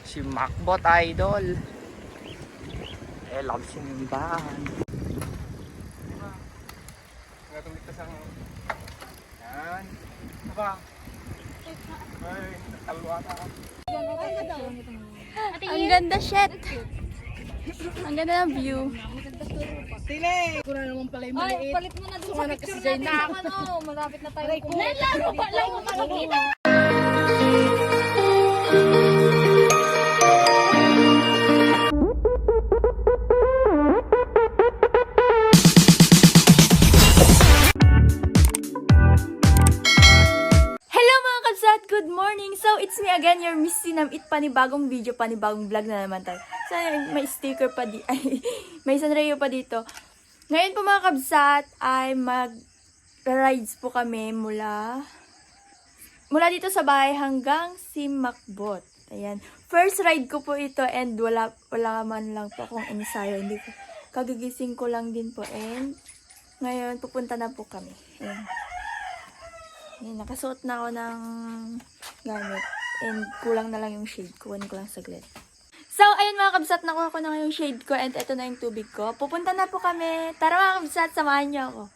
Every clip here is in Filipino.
Si Macbot Idol. Love simbahan. Ngatong dito sa yan. Apa? Ay, nakalwa ka. Ang ganda, shit. Ang ganda ng view. Sile! Kung na naman pala yung maliit. Ay, palit mo na dun sa picture natin. Malapit na tayo. Lalo pa lang yung makikita. Good morning! So, it's me again, your Miss Sinamit. Panibagong video, panibagong vlog na naman tayo. So, may sticker pa di ay, may sanrayo pa dito. Ngayon po mga kabsat, ay mag-rides po kami mula dito sa bahay hanggang si Macbot. Ayan. First ride ko po ito and wala man lang po akong ensayo. Hindi ko, kagigising ko lang din po and ngayon pupunta na po kami. Ayan. Ayan, nakasuot na ako ng gamit. And kulang na lang yung shade ko. Kunin ko lang saglit. So, ayun mga kabsat, nakuha ko na yung shade ko. And ito na yung tubig ko. Pupunta na po kami. Tara mga kabsat, samahan niyo ako.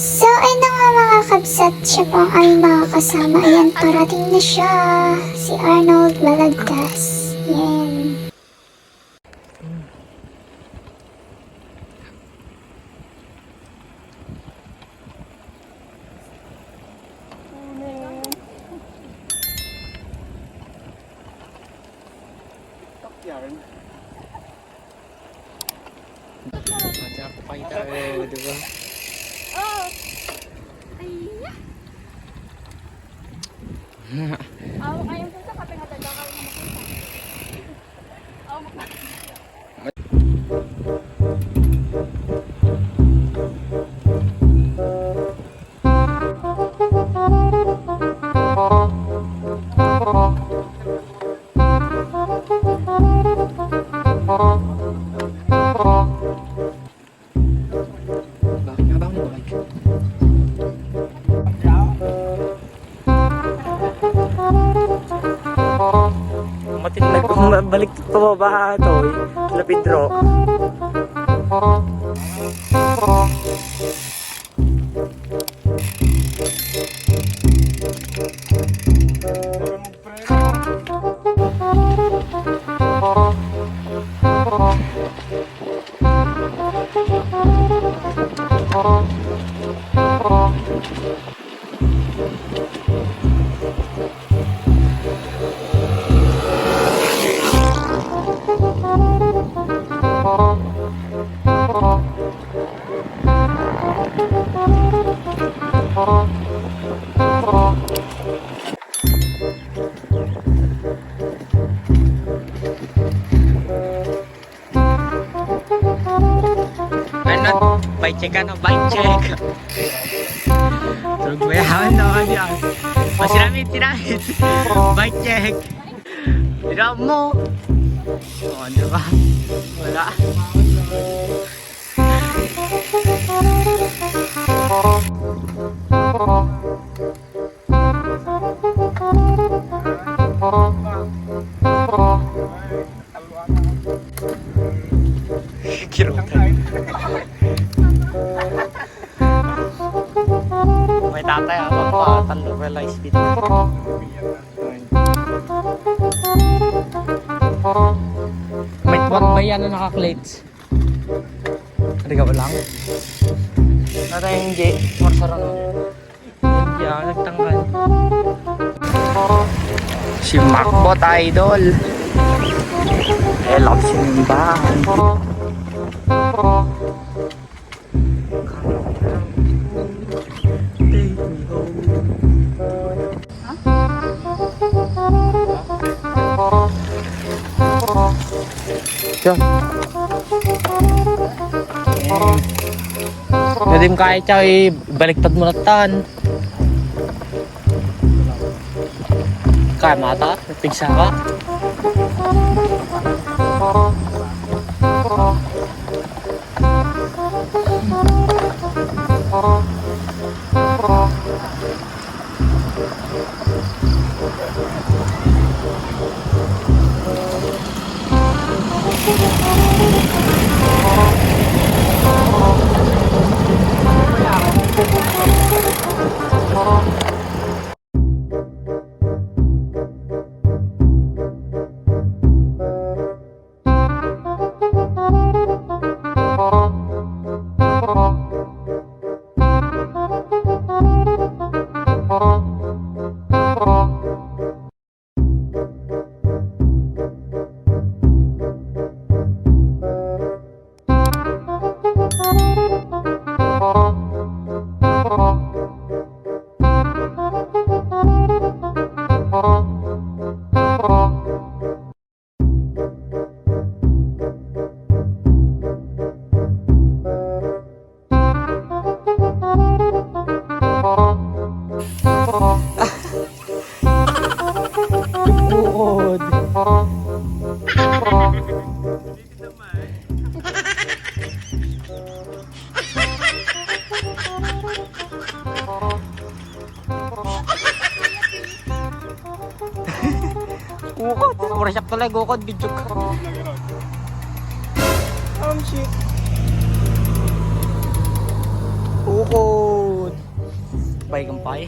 So, ayun na nga mga kabsat. Siya po ang aming mga kasama. Ayan, parating na siya. Si Arnold Balagtas. Yan. Yarn. Macam apa kita berdua? Oh! Ayya! Ayaw po sa kape nga talaga ako na Balik pababa ito sila Pedro. Bike check ano? Bike check. Tulog ba yan? Yan. Masinamit. Bike check. Hirap mo. O, ano ba? Wala. May tatay ako magpatandovelize dito. May tuwat ba yan na naka-clates? Hindi ka ba lang? Natay yung J. Marsara na. Yung J ako nagtanggal. Si Macbot Idol. Love simbahan. Chưa? Jadi kaya chay baliktad mo na tan. Kaya mata, pigsa ka. Uod. Ukod. Murasyak talaga ukod. Video ko. Shit. Ukod. Bay kampay.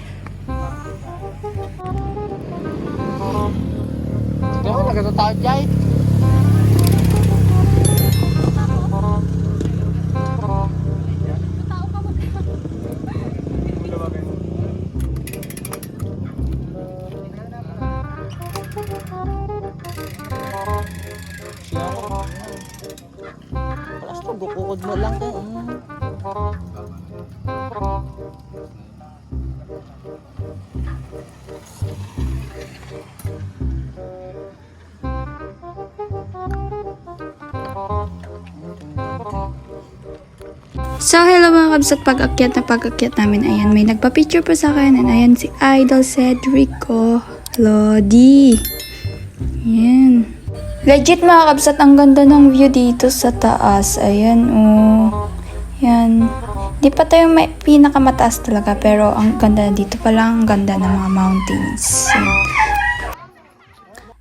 Kaya nagkatatakot dyan. Palas to, gukukod mo lang ka. So, hello mga kabs, at pag-akyat namin, ayan, may nagpa-picture pa sa akin, and ayan si Idol Cedrico Lodi. Ayan. Legit mga kabs, at ang ganda ng view dito sa taas. Ayan, oh. Ayan. Di pa tayo may pinakamataas talaga, pero ang ganda dito pa lang, ang ganda ng mga mountains.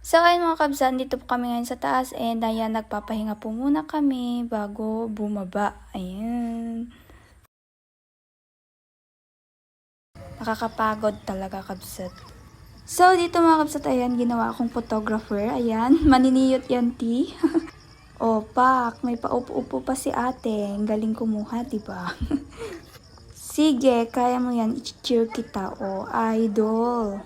So, ayun mga kabs, dito po kami ngayon sa taas, and ayan, nagpapahinga po muna kami bago bumaba. Ayan. Nakakapagod talaga, kabsat. So, dito mga kabsat, ayan, ginawa akong photographer. Ayan, maniniyot yan, ti. O, pak, may paupo-upo pa si ate. Ang galing kumuha, diba? Sige, kaya mo yan. I-cheer kita, o, idol.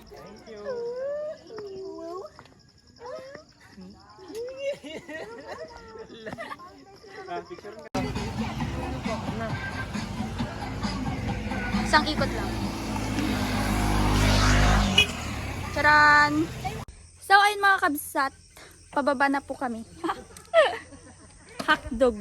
Isang ikot lang. Charan! So, ayun mga kabsat, pababa na po kami. Hotdog.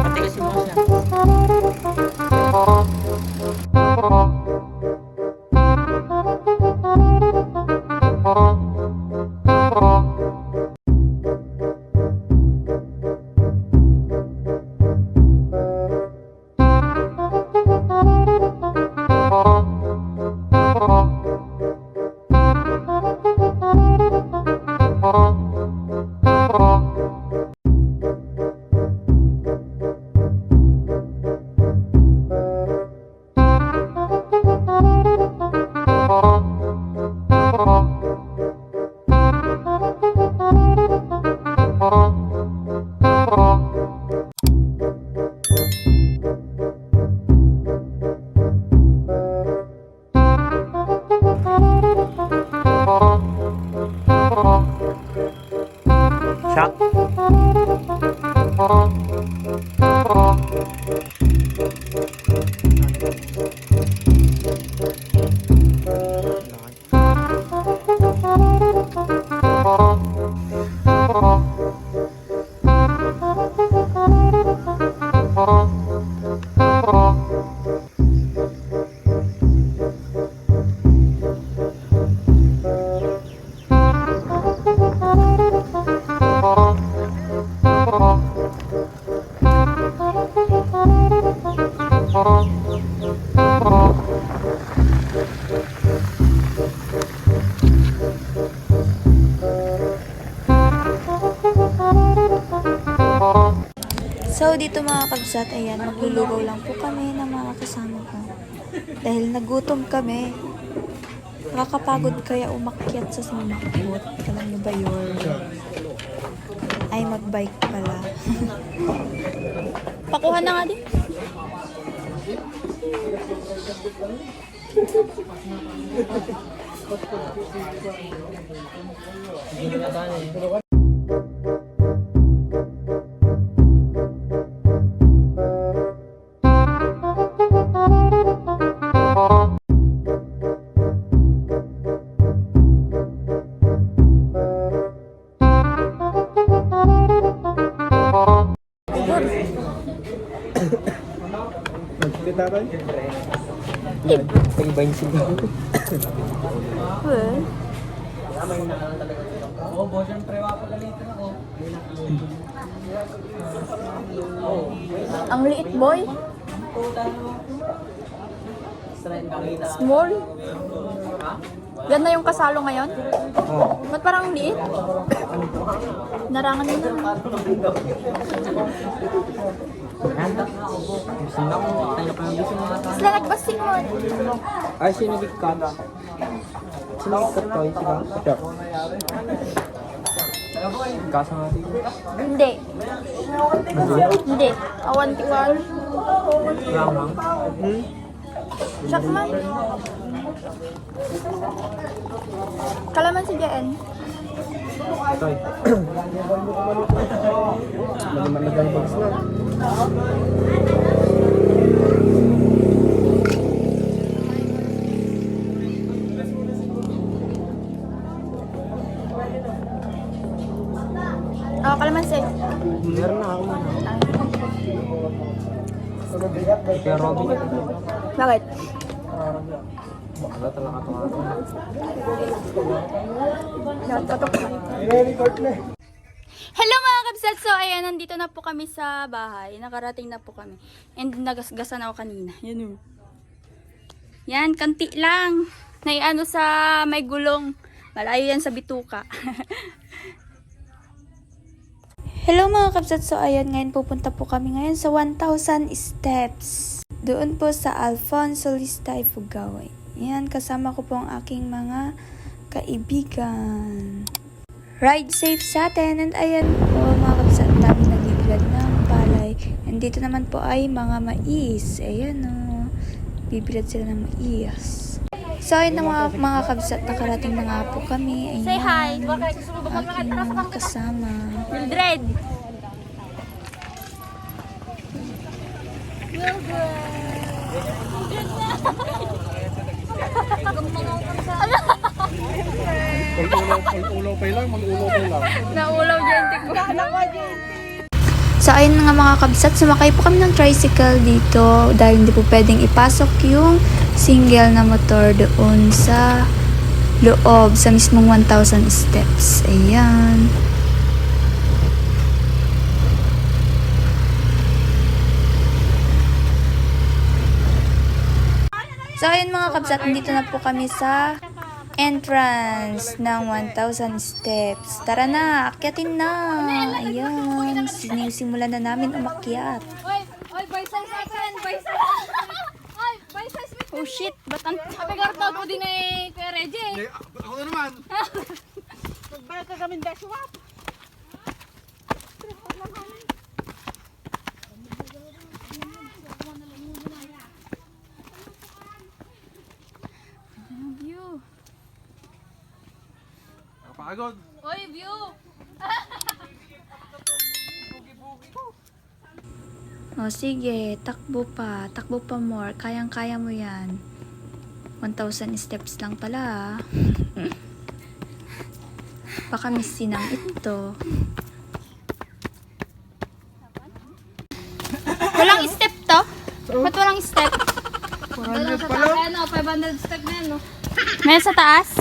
Matigas yung mga siya. So, dito mga kabsat, ayan, maglulugaw lang po kami ng mga kasama ko. Dahil nagutom kami. Nakakapagod kaya umakyat sa simakot. Alam niyo ba yun? Ay, magbike pala. Pakuha na nga din. Hindi na daan eh. Pag-ibayin sila. Well, Oo, boss, siyempre wapagalitan ako. ang liit boy. Small. Ganda yung kasalo ngayon? Ba't parang ang liit? Narangan nyo na. Sino ko? Tayo pa yung gusto mga tao. Sila nagbasik mo. Ay, sino nagkat? Sino nagkat to? Sila? Siya. Kasa nga sila. Hindi. Hindi. Awantikan. Lamang. Siyak man. Kalaman si Jen. Ito eh. Magandang bags na. Oh, kalamansi. Meron na ako man. Kaya Robin. Bakit? Wala talaga ito nga. Hello mga kabsat! So ayan, nandito na po kami sa bahay. Nakarating na po kami. And nagasgasan ako kanina. Yan o. Yan, kanti lang. Naiano sa may gulong. Malayo yan sa bituka. Hello mga kabsat! So ayan, ngayon pupunta po kami ngayon sa 1,000 steps. Doon po sa Alfonso Lista, Ifugao. Yan, kasama ko po ang aking mga kaibigan. Ride safe sa atin. And ayan po mga kabsat, dami nagbibilad ng palay. And dito naman po ay mga mais. Ayan o. Bibilad sila ng mais. So ayun na mga kabsat, nakarating na nga po kami. Ayan, Say hi. aking mga kasama. Mildred. Mag-ulaw pa lang, mag-ulaw pa lang. Naulaw dyan, ko. So ayun nga mga kabsat, sumakay po kami ng tricycle dito dahil hindi po pwedeng ipasok yung single na motor doon sa loob, sa mismong 1,000 steps. Ayan. So ayun mga kabsat, nandito na po kami sa entrance ng 1,000 steps. Tara na, akyatin na. Ayan, sinisimulan na namin umakyat. Oy, by size akin, by size. Oy, by size me. Oh shit, ba't ang... Abigartaw ko din eh, Kuya Reggie. Ako na naman. Magbayad ka kami dash swap. view? Nakapagod. Oy, view. Oh, sige, takbo pa more. Kayang-kaya mo yan. 1,000 steps lang pala, ah. Baka misinang ito. Walang step to? Ba't walang step? 400 pa lang. Ano, 500 step na yan, no? May sa taas?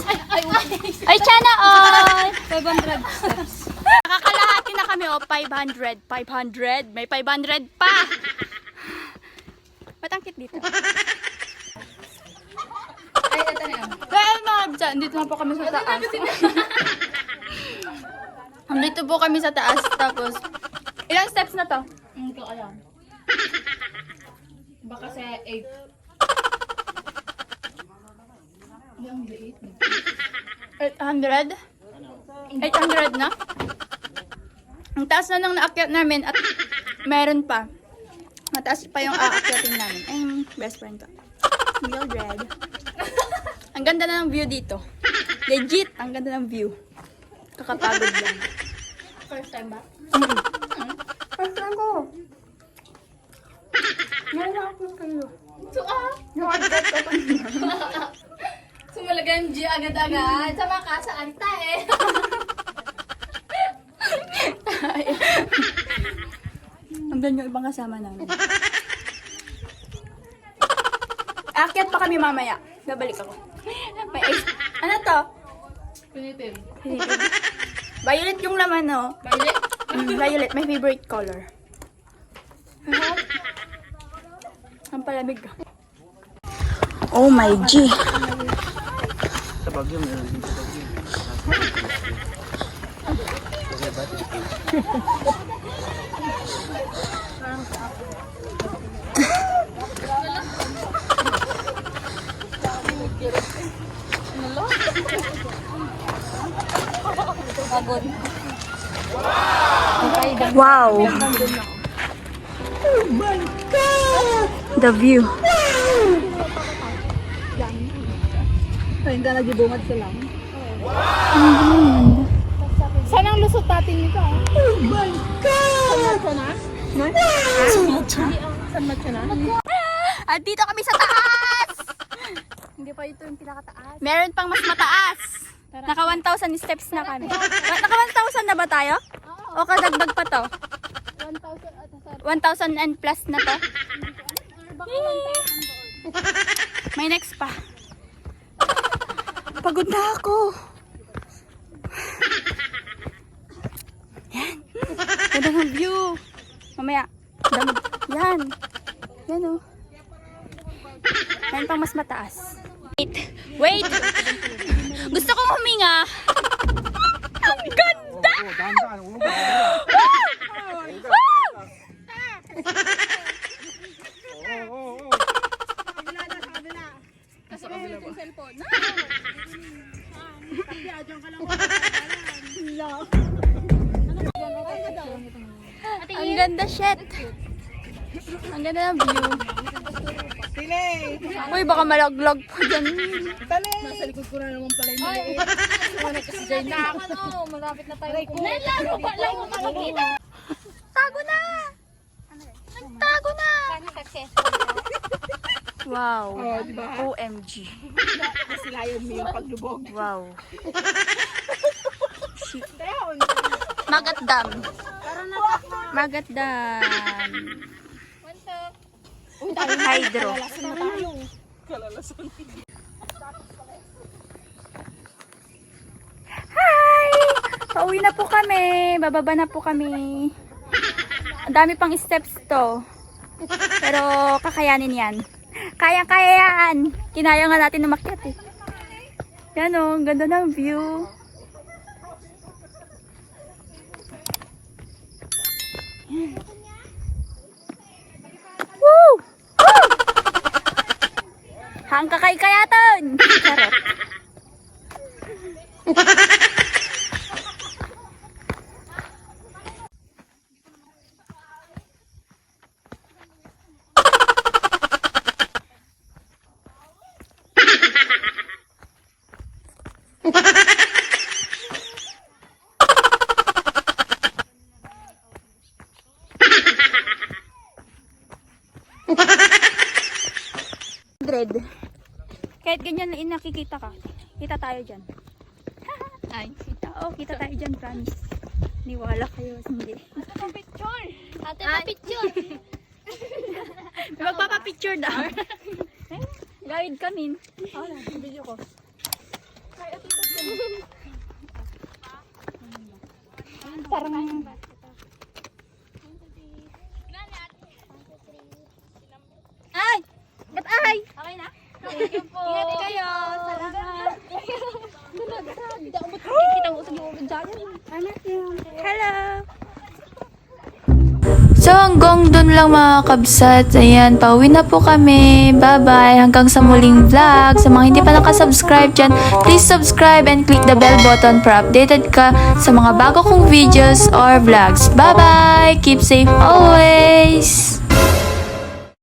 Ay, Chana, oy! 500 steps. Nakakalahati na kami, oh. 500. 500. May 500 pa! Ba't ang cute dito? Ay, ito na yan. Kaya mga dyan, dito na po kami sa taas. Dito po kami sa taas, tapos Ilang steps na to? Hindi ko alam. Baka sa 8. Yung 800? 800 na? Ang taas na nang naakyat namin at meron pa. Mataas pa yung aakyatin namin. Ay, yung best friend ko. Mildred. Ang ganda na ng view dito. Legit, ang ganda ng view. Kakapagod lang. First time ba? First time ko. Meron ako kayo. So, Yung agad ko kanina. sumalaga yung G agad-agad. Sama ka sa anta eh. Ang ganda yung ibang kasama namin. Akyat pa kami mamaya. Babalik ako. May ice. Ano to? Pinitin. Violet yung laman, no? Violet? Violet, my favorite color. Ang palamig. Oh my G. Sa Baguio, meron din sa Baguio. Wow. The view. Saan ang lusot natin nito? At dito kami sa taas! Hindi pa ito yung pinakataas. Meron pang mas mataas. Naka 1,000 steps na kami. Naka 1,000 na ba tayo? O kadagdag pa to? 1,000 and plus na to? May next pa. Pagod na ako. Yan. Ganda ng view. Mamaya. Yan. Yan o. Meron pang mas mataas. Wait! Gusto kong huminga. Ang ganda! Dahan-dahan. Ulog ka. Oo. Ang ganda, shit. Ang ganda ng view. Uy, baka malaglag pa dyan. Nasa likod ko na naman pala yung maliit. Nagkasajay na ako, no? Malapit na tayo. Nalaro pa lang ako makikita. Tago na! Nagtago na! Wow. OMG. Nasilayan mo yung paglubog. Wow. Magat Dam. Magat Dam. Hydro. Hi! Pauwi na po kami. Bababa na po kami. Ang dami pang steps to. Pero kakayanin yan. Kaya-kaya yan. Kinaya nga natin umakyat eh. Yan o, ang ganda ng view. Woo! Woo! Hang kakay-kayatan! Charot. Kahit ganyan na nakikita ka, kita tayo dyan. Ay, kita tayo dyan, promise. Niwala kayo, hindi. Picture! Ate, pa-picture! Magpapapicture daw. Guide kami. Video ko. Parang... Ay! Ba't ay? Okay na? Thank you po. Ingat kayo. Salamat. Hindi ako matutong kitang usap yung ulo dyan. Hello. So hanggang dun lang mga kabsat. Ayan, pauwi na po kami. Bye-bye. Hanggang sa muling vlog. Sa mga hindi pa nakasubscribe dyan, please subscribe and click the bell button para updated ka sa mga bago kong videos or vlogs. Bye-bye! Keep safe always!